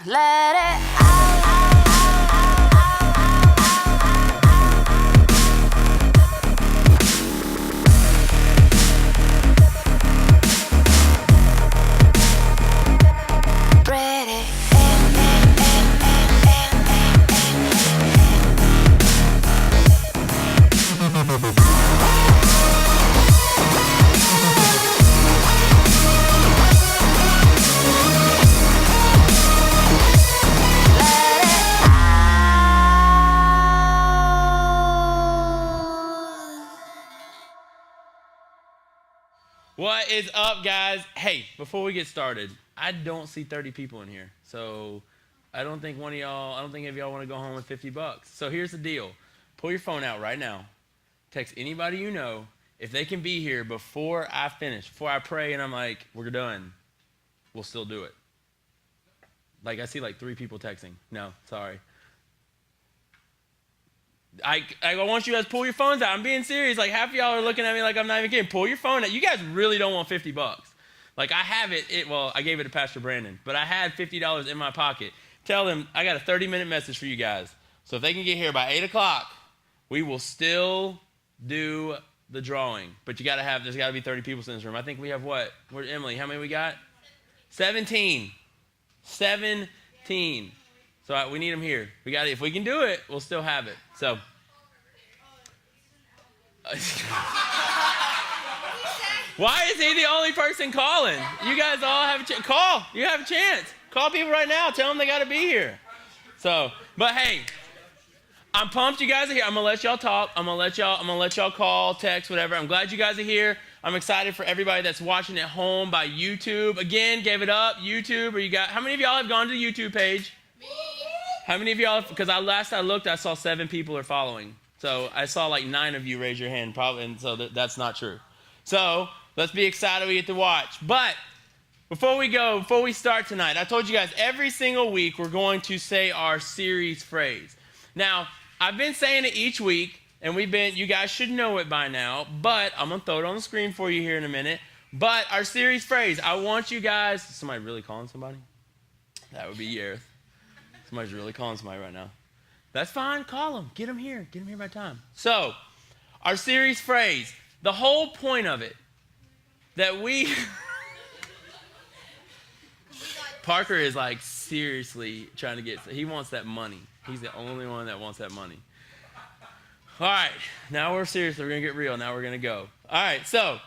Let it What is up, guys? Hey, before we get started, I don't see 30 people in here. So I don't think any of y'all want to go home with $50. So here's the deal. Pull your phone out right now. Text anybody you know. If they can be here before I finish, before I pray and I'm like, we're done, we'll still do it. Like, I see like 3 people texting. No, sorry. I want you guys to pull your phones out. I'm being serious. Like, half of y'all are looking at me like I'm not even kidding. Pull your phone out. You guys really don't want $50. Like, I have I gave it to Pastor Brandon, but I had $50 in my pocket. Tell them I got a 30-minute message for you guys. So if they can get here by 8 o'clock, we will still do the drawing. But there's got to be 30 people in this room. I think we have what? Where's Emily? How many we got? 17. 17. So we need them here. If we can do it, we'll still have it. So. Why is he the only person calling? You guys all have a chance. Call. You have a chance. Call people right now. Tell them they got to be here. But hey, I'm pumped you guys are here. I'm going to let y'all talk. I'm going to let y'all call, text, whatever. I'm glad you guys are here. I'm excited for everybody that's watching at home by YouTube. Again, give it up. YouTube. How many of y'all have gone to the YouTube page? Me. How many of y'all, because last I looked, I saw 7 people are following. So I saw like 9 of you raise your hand, probably, and so that's not true. So let's be excited we get to watch. But before we start tonight, I told you guys every single week we're going to say our series phrase. Now, I've been saying it each week, and you guys should know it by now, but I'm going to throw it on the screen for you here in a minute. But our series phrase, I want you guys, somebody really calling somebody? That would be Yareth. Somebody's really calling somebody right now. That's fine. Call them. Get them here. Get them here by time. So, our series phrase, the whole point of it, that we... Parker is like seriously trying to he wants that money. He's the only one that wants that money. All right. Now we're serious. We're going to get real. Now we're going to go. All right. So,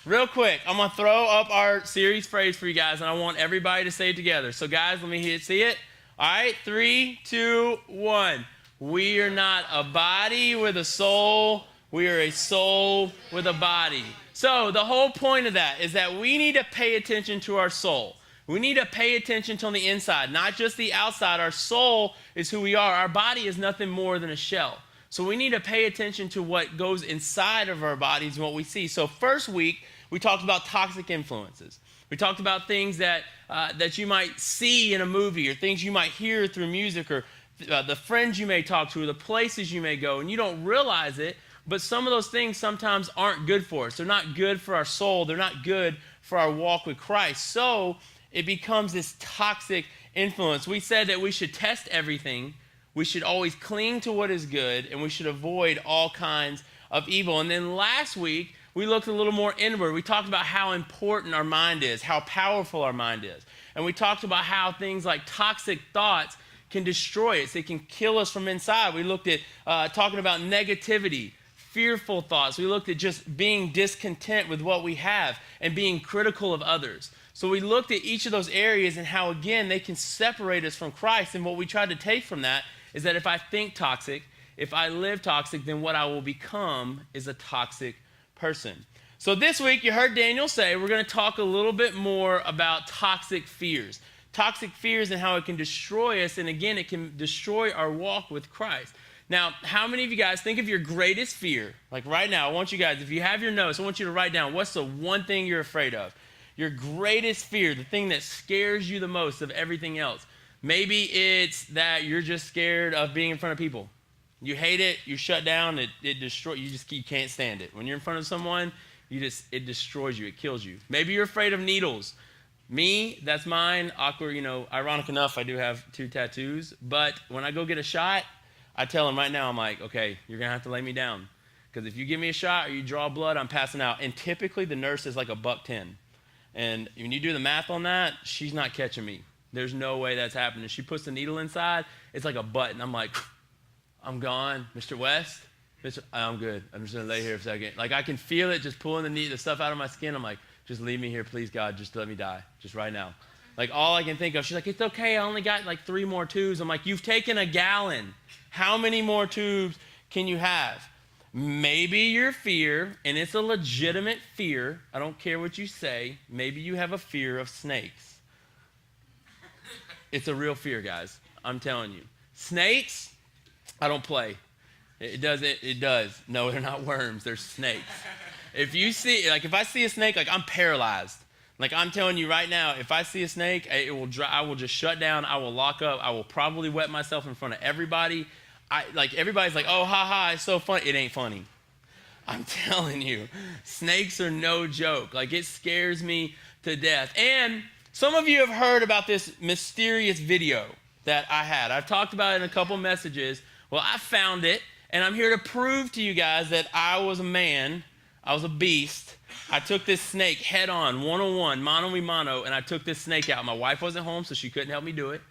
real quick, I'm going to throw up our series phrase for you guys, and I want everybody to say it together. So, guys, let me see it. All right, 3, 2, 1. We are not a body with a soul. We are a soul with a body. So the whole point of that is that we need to pay attention to our soul. We need to pay attention to the inside, not just the outside. Our soul is who we are. Our body is nothing more than a shell. So we need to pay attention to what goes inside of our bodies and what we see. So first week, we talked about toxic influences. We talked about things that you might see in a movie, or things you might hear through music, or the friends you may talk to, or the places you may go, and you don't realize it, but some of those things sometimes aren't good for us. They're not good for our soul. They're not good for our walk with Christ. So it becomes this toxic influence. We said that we should test everything. We should always cling to what is good, and we should avoid all kinds of evil. And then last week, we looked a little more inward. We talked about how important our mind is, how powerful our mind is. And we talked about how things like toxic thoughts can destroy us. They can kill us from inside. We looked at talking about negativity, fearful thoughts. We looked at just being discontent with what we have and being critical of others. So we looked at each of those areas and how, again, they can separate us from Christ. And what we tried to take from that is that if I think toxic, if I live toxic, then what I will become is a toxic person. So this week, you heard Daniel say, we're going to talk a little bit more about toxic fears. Toxic fears and how it can destroy us. And again, it can destroy our walk with Christ. Now, how many of you guys think of your greatest fear? Like right now, I want you guys, if you have your notes, I want you to write down, what's the one thing you're afraid of? Your greatest fear, the thing that scares you the most of everything else. Maybe it's that you're just scared of being in front of people. You hate it, you shut down, it destroys, you can't stand it. When you're in front of someone, it destroys you, it kills you. Maybe you're afraid of needles. Me, that's mine. Awkward, ironic enough, I do have 2 tattoos, but when I go get a shot, I tell them right now, I'm like, okay, you're gonna have to lay me down. Because if you give me a shot or you draw blood, I'm passing out. And typically the nurse is like $110. And when you do the math on that, she's not catching me. There's no way that's happening. She puts the needle inside, it's like a button. I'm like, I'm gone, Mr. West. I'm good. I'm just gonna lay here for a second. Like I can feel it just pulling the stuff out of my skin. I'm like, just leave me here, please, God. Just let me die, just right now. Like all I can think of. She's like, it's okay. I only got like 3 more tubes. I'm like, you've taken a gallon. How many more tubes can you have? Maybe your fear, and it's a legitimate fear. I don't care what you say. Maybe you have a fear of snakes. It's a real fear, guys. I'm telling you. Snakes, I don't play. It does. No, they're not worms. They're snakes. If I see a snake, like I'm paralyzed. Like I'm telling you right now, if I see a snake, I will just shut down. I will lock up. I will probably wet myself in front of everybody. Everybody's like, oh, ha, it's so funny. It ain't funny. I'm telling you, snakes are no joke. Like it scares me to death. And some of you have heard about this mysterious video that I had. I've talked about it in a couple messages. Well, I found it, and I'm here to prove to you guys that I was a man. I was a beast. I took this snake head on, one-on-one, mano-a-mano, and I took this snake out. My wife wasn't home, so she couldn't help me do it.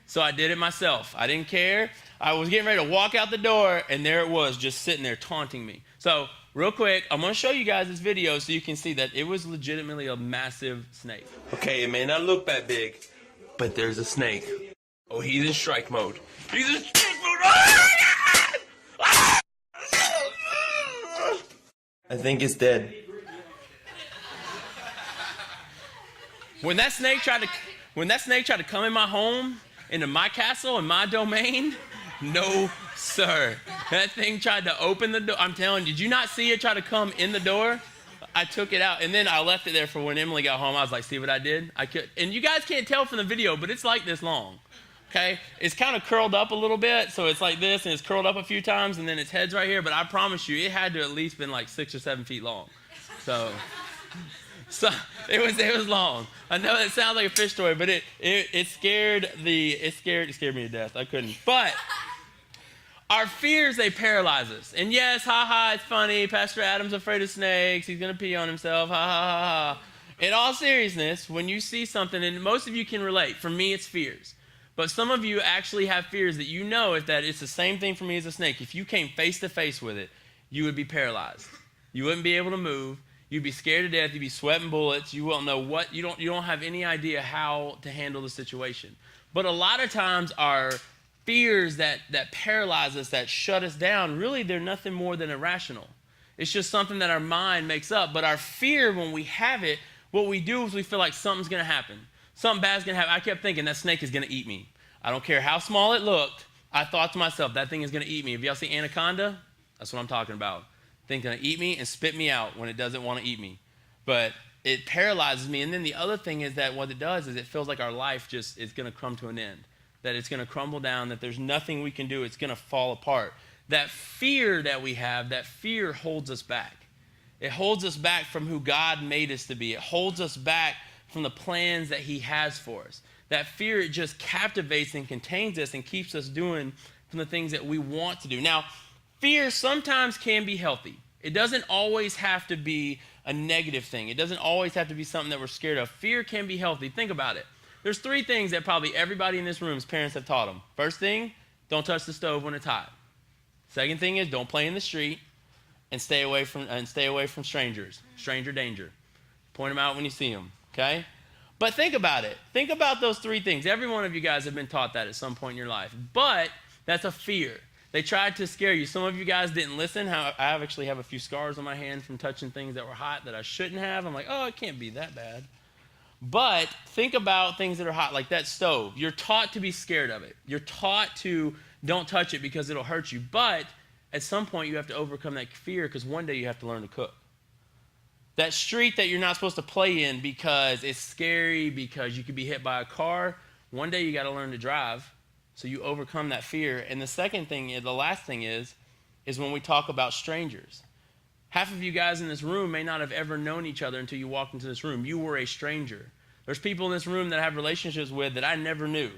So I did it myself. I didn't care. I was getting ready to walk out the door, and there it was, just sitting there taunting me. So real quick, I'm going to show you guys this video so you can see that it was legitimately a massive snake. Okay, it may not look that big, but there's a snake. Oh, he's in strike mode. He's in strike mode. I think it's dead. When that snake tried to come in my home, into my castle, in my domain, no, sir. That thing tried to open the door. I'm telling you, did you not see it try to come in the door? I took it out, and then I left it there for when Emily got home. I was like, see what I did? And you guys can't tell from the video, but it's like this long, okay? It's kind of curled up a little bit, so it's like this, and it's curled up a few times, and then its head's right here, but I promise you, it had to at least been like 6 or 7 feet long. So it was long. I know it sounds like a fish story, but it scared me to death. I couldn't. But our fears, they paralyze us. And yes, it's funny. Pastor Adam's afraid of snakes. He's going to pee on himself. Ha. In all seriousness, when you see something, and most of you can relate. For me, it's fears. But some of you actually have fears that you know that it's the same thing for me as a snake. If you came face to face with it, you would be paralyzed. You wouldn't be able to move. You'd be scared to death. You'd be sweating bullets. You won't know what. You don't have any idea how to handle the situation. But a lot of times our fears that paralyze us, that shut us down, really they're nothing more than irrational. It's just something that our mind makes up. But our fear, when we have it, what we do is we feel like something's going to happen. Something bad's going to happen. I kept thinking that snake is going to eat me. I don't care how small it looked. I thought to myself, that thing is going to eat me. If y'all see Anaconda, that's what I'm talking about. Thing's going to eat me and spit me out when it doesn't want to eat me. But it paralyzes me. And then the other thing is that what it does is it feels like our life just is going to come to an end, that it's going to crumble down, that there's nothing we can do. It's going to fall apart. That fear that we have, that fear holds us back. It holds us back from who God made us to be. It holds us back from the plans that he has for us. That fear, it just captivates and contains us and keeps us doing from the things that we want to do. Now, fear sometimes can be healthy. It doesn't always have to be a negative thing. It doesn't always have to be something that we're scared of. Fear can be healthy. Think about it. There's 3 things that probably everybody in this room's parents have taught them. First thing, don't touch the stove when it's hot. Second thing is don't play in the street and stay away from strangers. Stranger danger. Point them out when you see them, okay? But think about it. Think about those 3 things. Every one of you guys have been taught that at some point in your life. But that's a fear. They tried to scare you. Some of you guys didn't listen. I actually have a few scars on my hand from touching things that were hot that I shouldn't have. I'm like, oh, it can't be that bad. But think about things that are hot, like that stove. You're taught to be scared of it. You're taught to don't touch it because it'll hurt you. But at some point, you have to overcome that fear because one day you have to learn to cook. That street that you're not supposed to play in because it's scary, because you could be hit by a car, one day you got to learn to drive So you overcome that fear. And the last thing is when we talk about strangers. Half of you guys in this room may not have ever known each other until you walked into this room. You were a stranger. There's people in this room that I have relationships with that I never knew.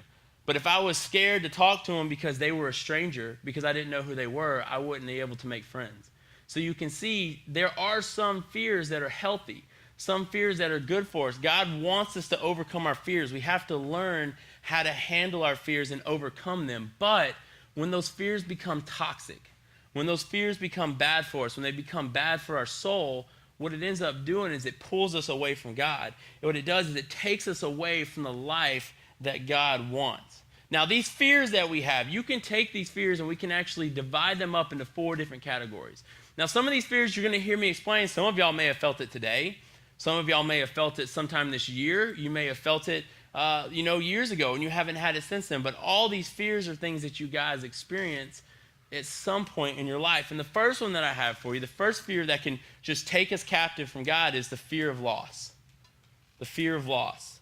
But if I was scared to talk to them because they were a stranger, because I didn't know who they were, I wouldn't be able to make friends. So you can see there are some fears that are healthy, some fears that are good for us. God wants us to overcome our fears. We have to learn how to handle our fears and overcome them. But when those fears become toxic, when those fears become bad for us, when they become bad for our soul, what it ends up doing is it pulls us away from God. And what it does is it takes us away from the life that God wants. Now, these fears that we have, you can take these fears and we can actually divide them up into 4 different categories. Now, some of these fears you're going to hear me explain. Some of y'all may have felt it today. Some of y'all may have felt it sometime this year. You may have felt it, years ago, and you haven't had it since then. But all these fears are things that you guys experience at some point in your life. And the first one that I have for you, the first fear that can just take us captive from God is the fear of loss. The fear of loss.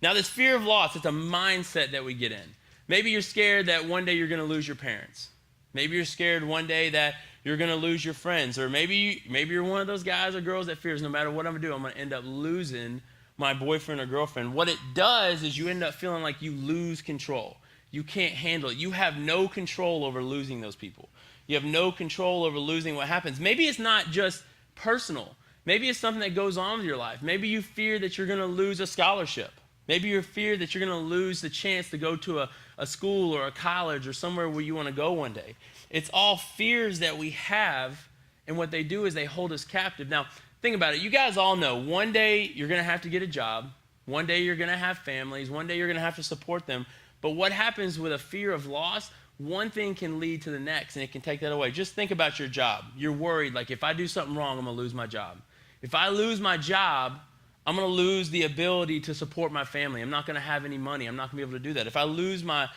Now, this fear of loss, it's a mindset that we get in. Maybe you're scared that one day you're going to lose your parents. Maybe you're scared one day that you're going to lose your friends. Or maybe you're one of those guys or girls that fears no matter what I'm going to do, I'm going to end up losing my boyfriend or girlfriend. What it does is you end up feeling like you lose control. You can't handle it. You have no control over losing those people. You have no control over losing what happens. Maybe it's not just personal. Maybe it's something that goes on with your life. Maybe you fear that you're going to lose a scholarship. Maybe you fear that you're going to lose the chance to go to a school or a college or somewhere where you want to go one day. It's all fears that we have, and what they do is they hold us captive. Now, think about it. You guys all know one day you're going to have to get a job. One day you're going to have families. One day you're going to have to support them. But what happens with a fear of loss, one thing can lead to the next, and it can take that away. Just think about your job. You're worried, like, if I do something wrong, I'm going to lose my job. If I lose my job, I'm going to lose the ability to support my family. I'm not going to have any money. I'm not going to be able to do that. If I lose my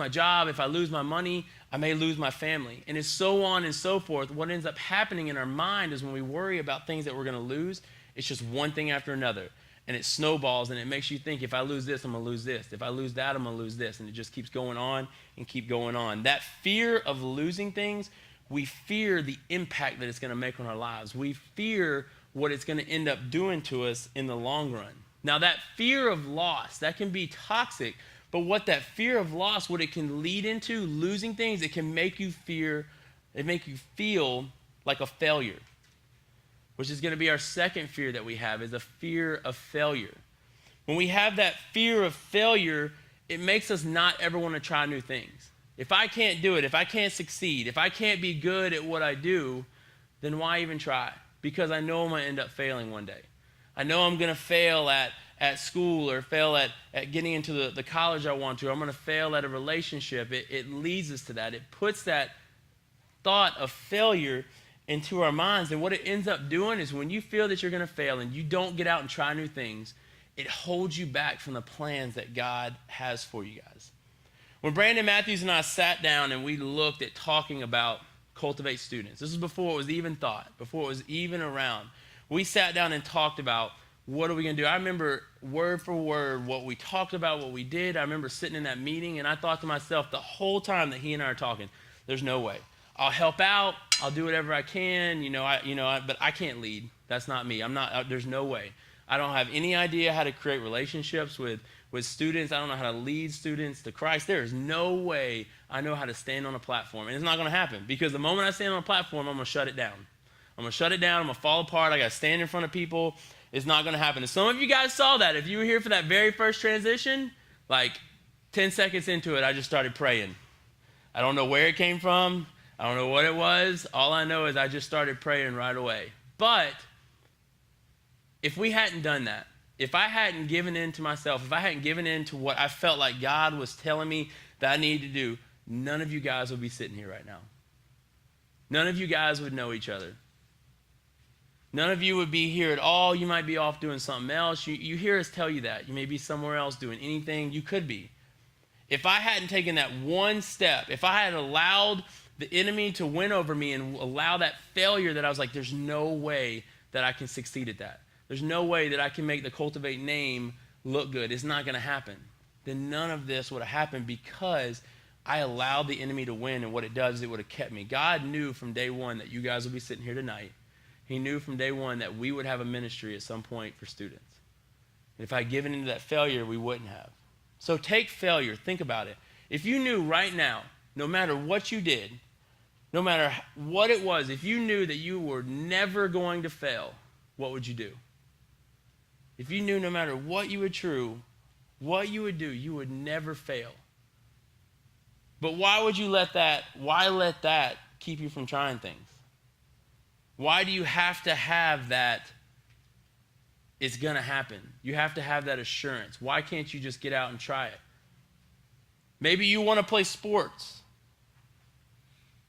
job, if I lose my money, I may lose my family. And it's so on and so forth. What ends up happening in our mind is when we worry about things that we're going to lose, it's just one thing after another. And it snowballs, and it makes you think, if I lose this, I'm going to lose this. If I lose that, I'm going to lose this. And it just keeps going on and keep going on. That fear of losing things, we fear the impact that it's going to make on our lives. We fear what it's going to end up doing to us in the long run. Now, that fear of loss, that can be toxic, but what that fear of loss, what it can lead into, losing things, it can make you feel like a failure, which is going to be our second fear that we have, is a fear of failure. When we have that fear of failure, it makes us not ever want to try new things. If I can't do it, if I can't succeed, if I can't be good at what I do, then why even try? Because I know I'm going to end up failing one day. I know I'm going to fail at school or fail at getting into the college I want to. I'm going to fail at a relationship. It leads us to that. It puts that thought of failure into our minds. And what it ends up doing is when you feel that you're going to fail and you don't get out and try new things, it holds you back from the plans that God has for you guys. When Brandon Matthews and I sat down and we looked at talking about Cultivate students, this is before it was even thought, before it was even around. We sat down and talked about what are we going to do. I remember word for word what we talked about, what we did. I remember sitting in that meeting and I thought to myself the whole time that he and I are talking, there's no way. I'll help out. I'll do whatever I can, but I can't lead. That's not me. There's no way. I don't have any idea how to create relationships with students. I don't know how to lead students to Christ. There is no way I know how to stand on a platform. And it's not going to happen because the moment I stand on a platform, I'm going to shut it down. I'm going to shut it down. I'm going to fall apart. I got to stand in front of people. It's not going to happen. And some of you guys saw that. If you were here for that very first transition, like 10 seconds into it, I just started praying. I don't know where it came from. I don't know what it was. All I know is I just started praying right away. But if we hadn't done that, if I hadn't given in to myself, if I hadn't given in to what I felt like God was telling me that I needed to do, none of you guys would be sitting here right now. None of you guys would know each other. None of you would be here at all. You might be off doing something else. You hear us tell you that. You may be somewhere else doing anything. You could be. If I hadn't taken that one step, if I had allowed the enemy to win over me and allow that failure that I was like, there's no way that I can succeed at that. There's no way that I can make the Cultivate name look good. It's not going to happen. then none of this would have happened because I allowed the enemy to win, and what it does is it would have kept me. God knew from day one that you guys would be sitting here tonight. He knew from day one that we would have a ministry at some point for students. And if I had given into that failure, we wouldn't have. So take failure. Think about it. If you knew right now, no matter what you did, no matter what it was, if you knew that you were never going to fail, what would you do? If you knew no matter what you would do, you would never fail. But why would you let that keep you from trying things? Why do you have to have that it's going to happen? You have to have that assurance. Why can't you just get out and try it? Maybe you want to play sports.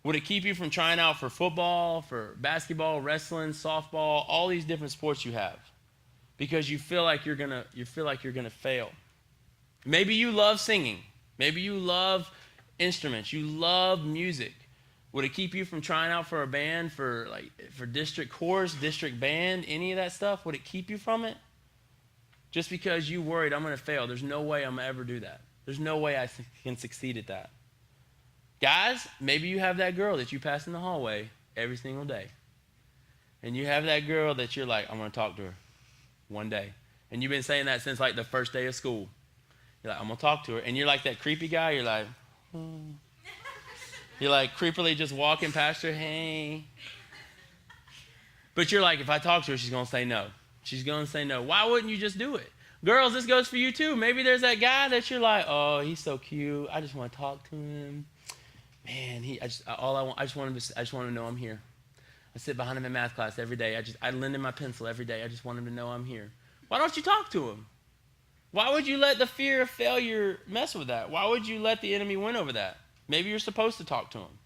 Would it keep you from trying out for football, for basketball, wrestling, softball, all these different sports you have? Because you feel like you're gonna fail. Maybe you love singing. Maybe you love instruments. You love music. Would it keep you from trying out for a band, for district chorus, district band, any of that stuff? Would it keep you from it? Just because you worried, I'm going to fail. There's no way I'm going to ever do that. There's no way I can succeed at that. Guys, maybe you have that girl that you pass in the hallway every single day. And you have that girl that you're like, I'm going to talk to her one day. And you've been saying that since like the first day of school. You're like, I'm going to talk to her. And you're like that creepy guy. You're like, You're like creepily just walking past her, hey. But you're like, if I talk to her, she's going to say no. She's going to say no. Why wouldn't you just do it? Girls, this goes for you too. Maybe there's that guy that you're like, oh, he's so cute. I just want to talk to him. Man, I just want him to know I'm here. I sit behind him in math class every day. I lend him my pencil every day. I just want him to know I'm here. Why don't you talk to him? Why would you let the fear of failure mess with that? Why would you let the enemy win over that? Maybe you're supposed to talk to him.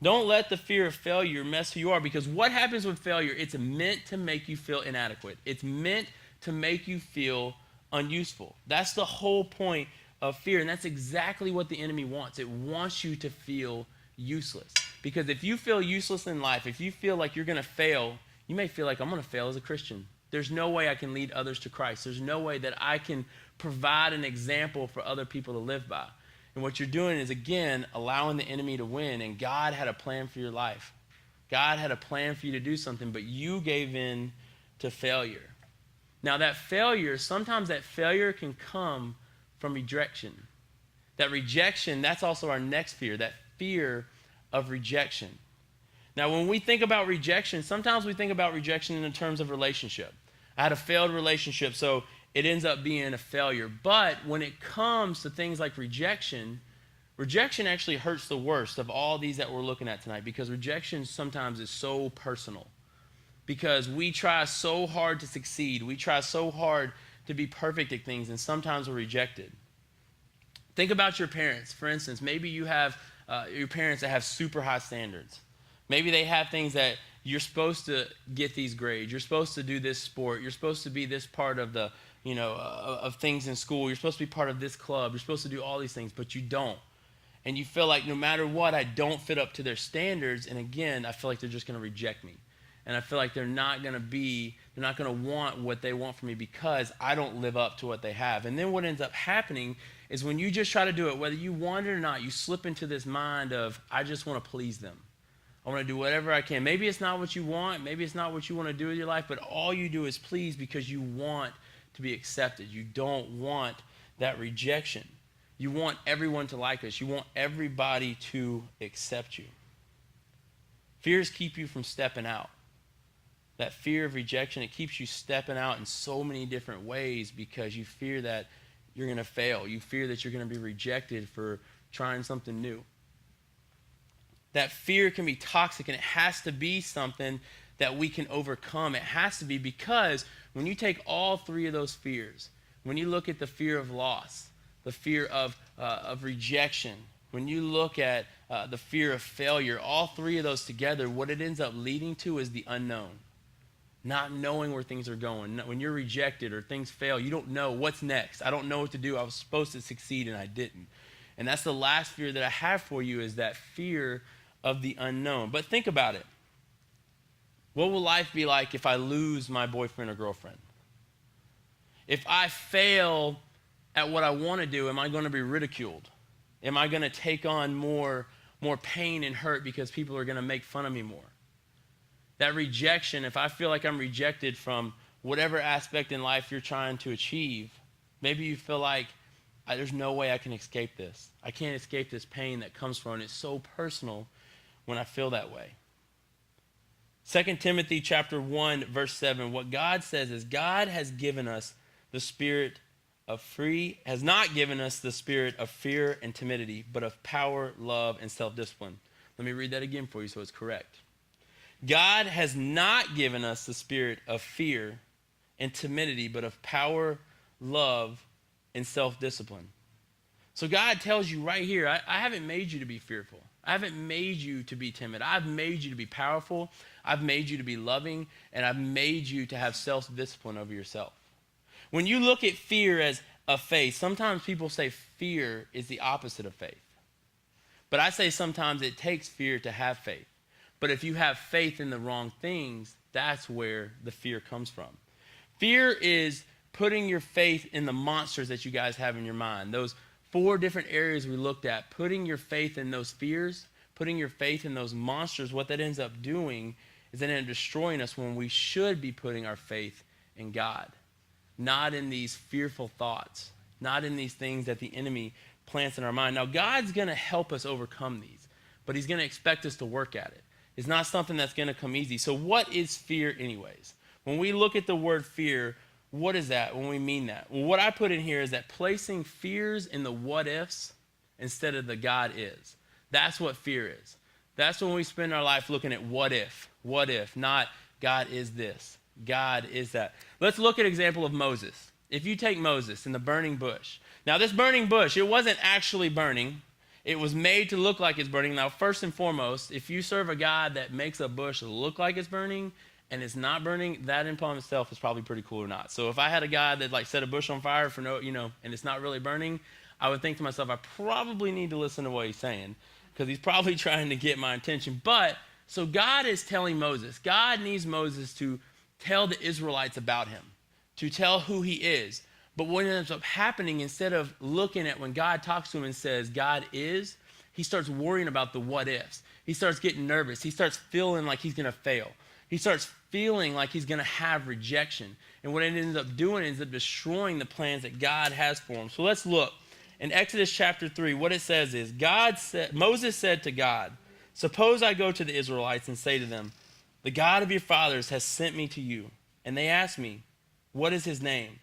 Don't let the fear of failure mess who you are, because what happens with failure, it's meant to make you feel inadequate. It's meant to make you feel unuseful. That's the whole point of fear, and that's exactly what the enemy wants. It wants you to feel useless. Because if you feel useless in life, if you feel like you're going to fail, you may feel like, I'm going to fail as a Christian. There's no way I can lead others to Christ. There's no way that I can provide an example for other people to live by. And what you're doing is, again, allowing the enemy to win. And God had a plan for your life. God had a plan for you to do something, but you gave in to failure. Now, sometimes that failure can come from rejection. That rejection, that's also our next fear, that fear of rejection. Now, when we think about rejection, sometimes we think about rejection in terms of relationship. I had a failed relationship, so it ends up being a failure. But when it comes to things like rejection actually hurts the worst of all these that we're looking at tonight, because rejection sometimes is so personal. Because we try so hard to succeed. We try so hard to be perfect at things, and sometimes we're rejected. Think about your parents. For instance, maybe you have your parents that have super high standards. Maybe they have things that you're supposed to get these grades. You're supposed to do this sport. You're supposed to be this part of the, of things in school. You're supposed to be part of this club. You're supposed to do all these things, but you don't. And you feel like no matter what, I don't fit up to their standards. And again, I feel like they're just going to reject me. And I feel like they're not going to want what they want from me because I don't live up to what they have. And then what ends up happening is when you just try to do it, whether you want it or not, you slip into this mind of, I just want to please them. I want to do whatever I can. Maybe it's not what you want. Maybe it's not what you want to do with your life, but all you do is please because you want to be accepted. You don't want that rejection. You want everyone to like us. You want everybody to accept you. Fears keep you from stepping out. That fear of rejection, it keeps you stepping out in so many different ways because you fear that you're going to fail. You fear that you're going to be rejected for trying something new. That fear can be toxic, and it has to be something that we can overcome. It has to be, because when you take all three of those fears, when you look at the fear of loss, the fear of rejection, when you look at the fear of failure, all three of those together, what it ends up leading to is the unknown. Not knowing where things are going. When you're rejected or things fail, you don't know what's next. I don't know what to do. I was supposed to succeed and I didn't. And that's the last fear that I have for you, is that fear of the unknown. But think about it. What will life be like if I lose my boyfriend or girlfriend? If I fail at what I want to do, am I going to be ridiculed? Am I going to take on more pain and hurt because people are going to make fun of me more? That rejection, if I feel like I'm rejected from whatever aspect in life you're trying to achieve, maybe you feel like there's no way I can escape this. I can't escape this pain that comes from it. It's so personal when I feel that way. 2 Timothy chapter 1, verse 7, what God says is God has given us the spirit of has not given us the spirit of fear and timidity, but of power, love, and self-discipline. Let me read that again for you so it's correct. God has not given us the spirit of fear and timidity, but of power, love, and self-discipline. So God tells you right here, I haven't made you to be fearful. I haven't made you to be timid. I've made you to be powerful. I've made you to be loving, and I've made you to have self-discipline over yourself. When you look at fear as a faith, sometimes people say fear is the opposite of faith. But I say sometimes it takes fear to have faith. But if you have faith in the wrong things, that's where the fear comes from. Fear is putting your faith in the monsters that you guys have in your mind. Those 4 different areas we looked at, putting your faith in those fears, putting your faith in those monsters, what that ends up doing is that it ends up destroying us when we should be putting our faith in God. Not in these fearful thoughts, not in these things that the enemy plants in our mind. Now, God's going to help us overcome these, but he's going to expect us to work at it. It's not something that's going to come easy. So what is fear anyways? When we look at the word fear, what is that when we mean that? Well, what I put in here is that placing fears in the what ifs instead of the God is. That's what fear is. That's when we spend our life looking at what if, not God is this. God is that. Let's look at an example of Moses. If you take Moses in the burning bush. Now this burning bush, it wasn't actually burning. It was made to look like it's burning. Now first and foremost, if you serve a God that makes a bush look like it's burning and it's not burning, that in upon itself is probably pretty cool or not. So if I had a God that like set a bush on fire for no, and it's not really burning, I would think to myself, I probably need to listen to what he's saying because he's probably trying to get my attention. But so God is telling Moses, God needs Moses to tell the Israelites about him, to tell who he is. But what ends up happening, instead of looking at when God talks to him and says, God is, he starts worrying about the what ifs. He starts getting nervous. He starts feeling like he's going to fail. He starts feeling like he's going to have rejection. And what it ends up doing is destroying the plans that God has for him. So let's look. In Exodus chapter 3, what it says is, Moses said to God, suppose I go to the Israelites and say to them, the God of your fathers has sent me to you. And they ask me, what is his name?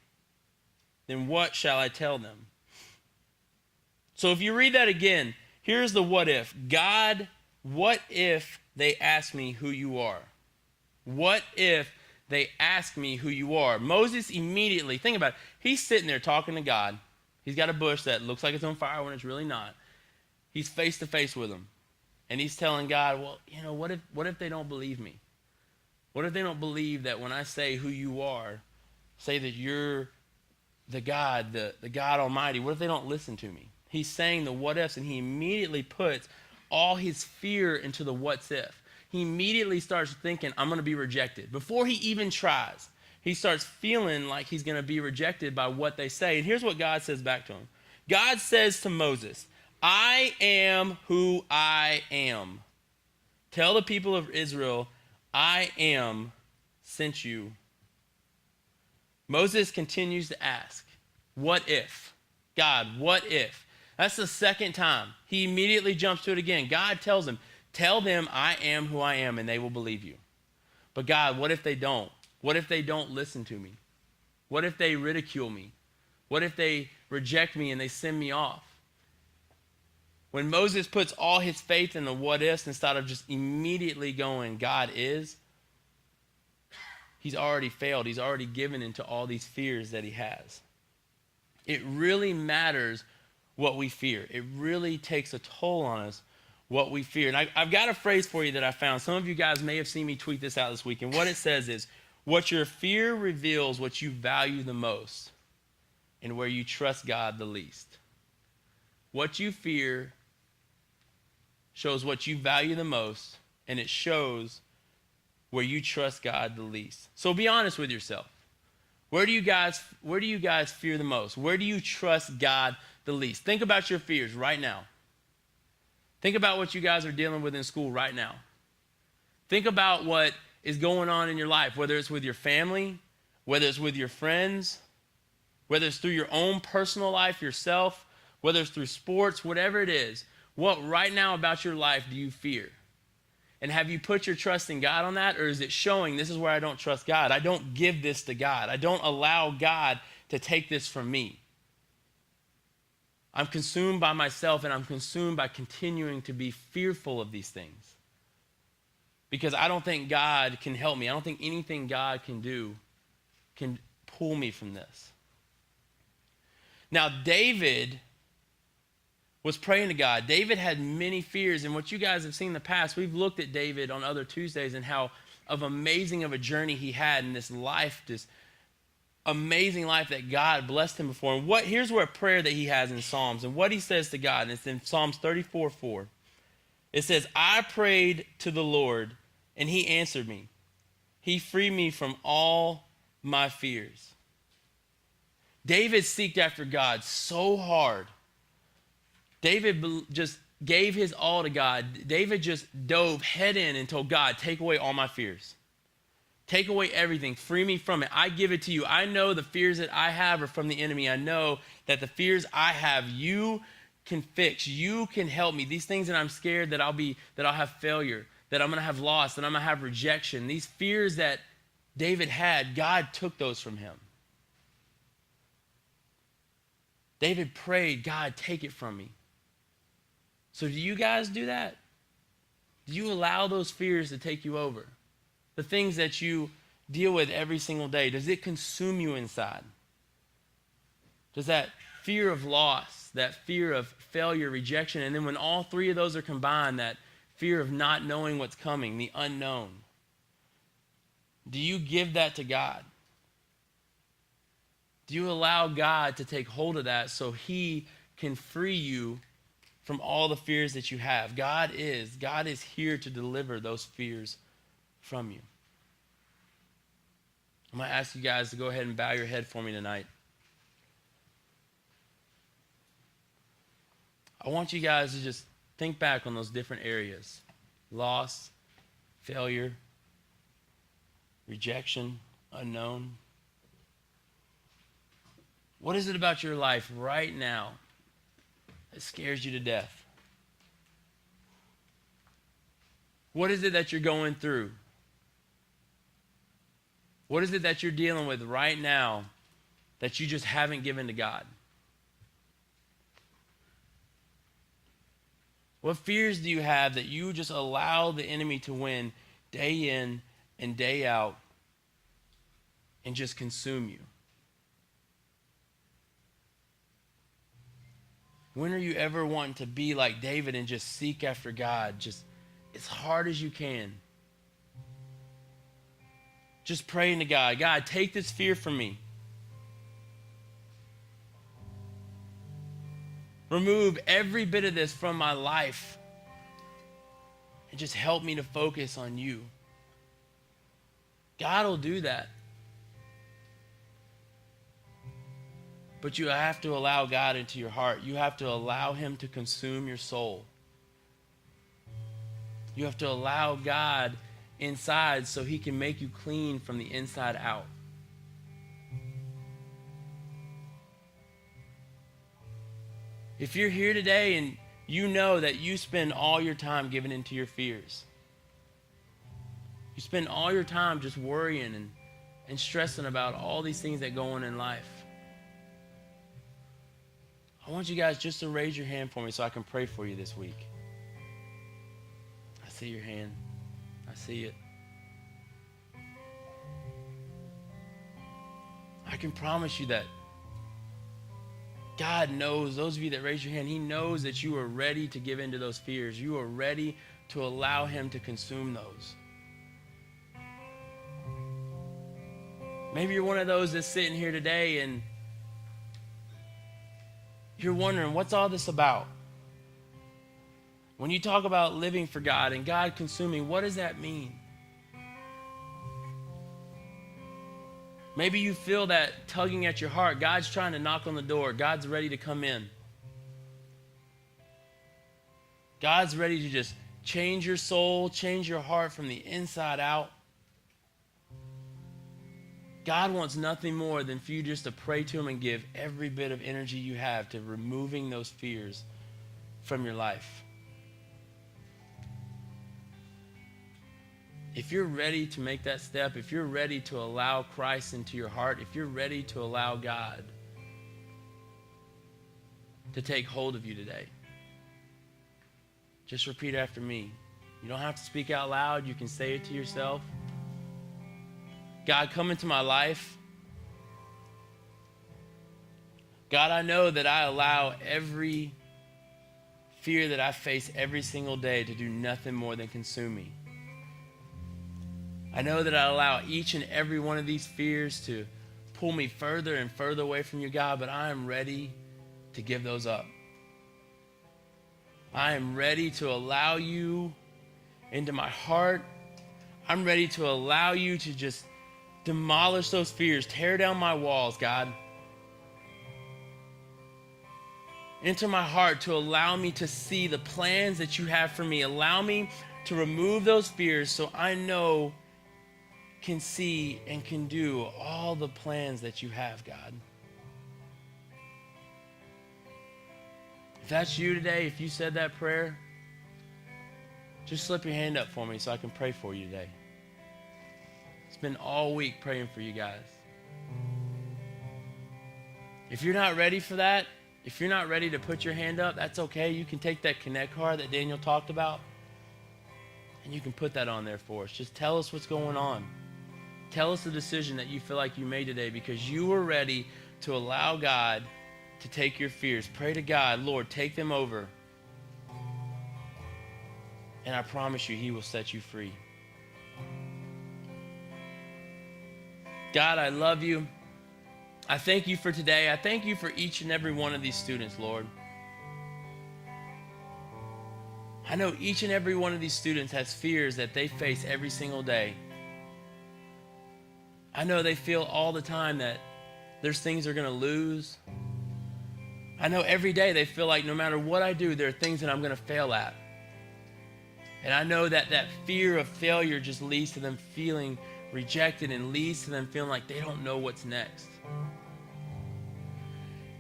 Then what shall I tell them? So if you read that again, here's the what if. God, what if they ask me who you are? What if they ask me who you are? Moses immediately, think about it, he's sitting there talking to God. He's got a bush that looks like it's on fire when it's really not. He's face to face with him. And he's telling God, well, what if they don't believe me? What if they don't believe that when I say who you are, say that you're the God, the God Almighty, what if they don't listen to me? He's saying the what ifs, and he immediately puts all his fear into the what's if. He immediately starts thinking, I'm going to be rejected. Before he even tries, he starts feeling like he's going to be rejected by what they say. And here's what God says back to him. God says to Moses, I am who I am. Tell the people of Israel, I am sent you. Moses continues to ask, what if? God, what if? That's the second time. He immediately jumps to it again. God tells him, tell them I am who I am and they will believe you. But God, what if they don't? What if they don't listen to me? What if they ridicule me? What if they reject me and they send me off? When Moses puts all his faith in the what ifs instead of just immediately going, God is, he's already failed. He's already given into all these fears that he has. It really matters what we fear. It really takes a toll on us what we fear. And I've got a phrase for you that I found. Some of you guys may have seen me tweet this out this week. And what it says is, what your fear reveals what you value the most and where you trust God the least. What you fear shows what you value the most, and it shows where you trust God the least. So be honest with yourself. Where do you guys fear the most? Where do you trust God the least? Think about your fears right now. Think about what you guys are dealing with in school right now. Think about what is going on in your life, whether it's with your family, whether it's with your friends, whether it's through your own personal life yourself, whether it's through sports, whatever it is. What right now about your life do you fear? And have you put your trust in God on that? Or is it showing this is where I don't trust God? I don't give this to God. I don't allow God to take this from me. I'm consumed by myself, and I'm consumed by continuing to be fearful of these things. Because I don't think God can help me. I don't think anything God can do can pull me from this. Now, David was praying to God. David had many fears, and what you guys have seen in the past, we've looked at David on other Tuesdays and how amazing of a journey he had in this life, this amazing life that God blessed him before. And here's where a prayer that he has in Psalms, and what he says to God, and it's in Psalms 34:4. It says, I prayed to the Lord, and he answered me. He freed me from all my fears. David seeked after God so hard. David just gave his all to God. David just dove head in and told God, take away all my fears. Take away everything. Free me from it. I give it to you. I know the fears that I have are from the enemy. I know that the fears I have, you can fix. You can help me. These things that I'm scared that I'll have failure, that I'm going to have loss, that I'm going to have rejection. These fears that David had, God took those from him. David prayed, God, take it from me. So do you guys do that? Do you allow those fears to take you over? The things that you deal with every single day, does it consume you inside? Does that fear of loss, that fear of failure, rejection, and then when all three of those are combined, that fear of not knowing what's coming, the unknown, do you give that to God? Do you allow God to take hold of that so he can free you from all the fears that you have? God is here to deliver those fears from you. I'm going to ask you guys to go ahead and bow your head for me tonight. I want you guys to just think back on those different areas. Loss, failure, rejection, unknown. What is it about your life right now that scares you to death? What is it that you're going through? What is it that you're dealing with right now that you just haven't given to God? What fears do you have that you just allow the enemy to win day in and day out and just consume you? When are you ever wanting to be like David and just seek after God, just as hard as you can? Just praying to God, God, take this fear from me. Remove every bit of this from my life and just help me to focus on you. God will do that. But you have to allow God into your heart. You have to allow him to consume your soul. You have to allow God inside so he can make you clean from the inside out. If you're here today and you know that you spend all your time giving into your fears, you spend all your time just worrying and stressing about all these things that go on in life, I want you guys just to raise your hand for me so I can pray for you this week. I see your hand. I see it. I can promise you that God knows, those of you that raise your hand, he knows that you are ready to give into those fears. You are ready to allow him to consume those. Maybe you're one of those that's sitting here today and you're wondering, what's all this about? When you talk about living for God and God consuming, what does that mean? Maybe you feel that tugging at your heart. God's trying to knock on the door. God's ready to come in. God's ready to just change your soul, change your heart from the inside out. God wants nothing more than for you just to pray to him and give every bit of energy you have to removing those fears from your life. If you're ready to make that step, if you're ready to allow Christ into your heart, if you're ready to allow God to take hold of you today, just repeat after me. You don't have to speak out loud. You can say it to yourself. God, come into my life. God, I know that I allow every fear that I face every single day to do nothing more than consume me. I know that I allow each and every one of these fears to pull me further and further away from you, God, but I am ready to give those up. I am ready to allow you into my heart. I'm ready to allow you to just demolish those fears, tear down my walls, God. Enter my heart to allow me to see the plans that you have for me. Allow me to remove those fears so I know, can see, and can do all the plans that you have, God. If that's you today, if you said that prayer, just slip your hand up for me so I can pray for you today. It's been all week praying for you guys. If you're not ready for that, if you're not ready to put your hand up, that's okay. You can take that Connect card that Daniel talked about, and you can put that on there for us. Just tell us what's going on. Tell us the decision that you feel like you made today because you were ready to allow God to take your fears. Pray to God, Lord, take them over. And I promise you, he will set you free. God, I love you. I thank you for today. I thank you for each and every one of these students, Lord. I know each and every one of these students has fears that they face every single day. I know they feel all the time that there's things they're going to lose. I know every day they feel like no matter what I do, there are things that I'm going to fail at. And I know that that fear of failure just leads to them feeling rejected and leads to them feeling like they don't know what's next.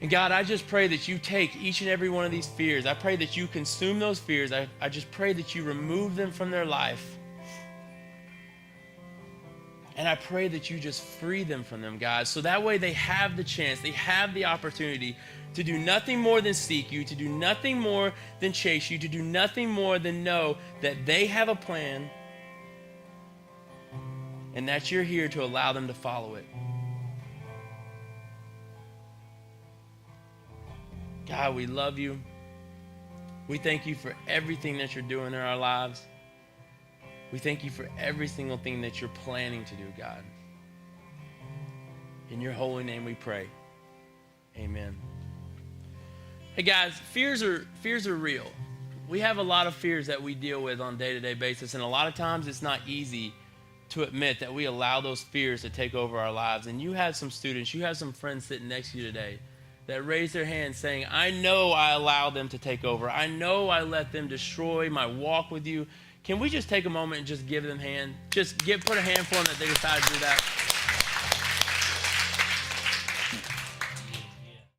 And God, I just pray that you take each and every one of these fears. I pray that you consume those fears. I just pray that you remove them from their life. And I pray that you just free them from them, God, so that way they have the chance, they have the opportunity to do nothing more than seek you, to do nothing more than chase you, to do nothing more than know that they have a plan and that you're here to allow them to follow it. God, we love you. We thank you for everything that you're doing in our lives. We thank you for every single thing that you're planning to do, God. In your holy name we pray. Amen. Hey guys, fears are real. We have a lot of fears that we deal with on a day-to-day basis, and a lot of times it's not easy to admit that we allow those fears to take over our lives. And you have some students, you have some friends sitting next to you today that raise their hands saying, I know I allow them to take over. I know I let them destroy my walk with you. Can we just take a moment and just give them a hand? Put a hand for them that they decided to do that.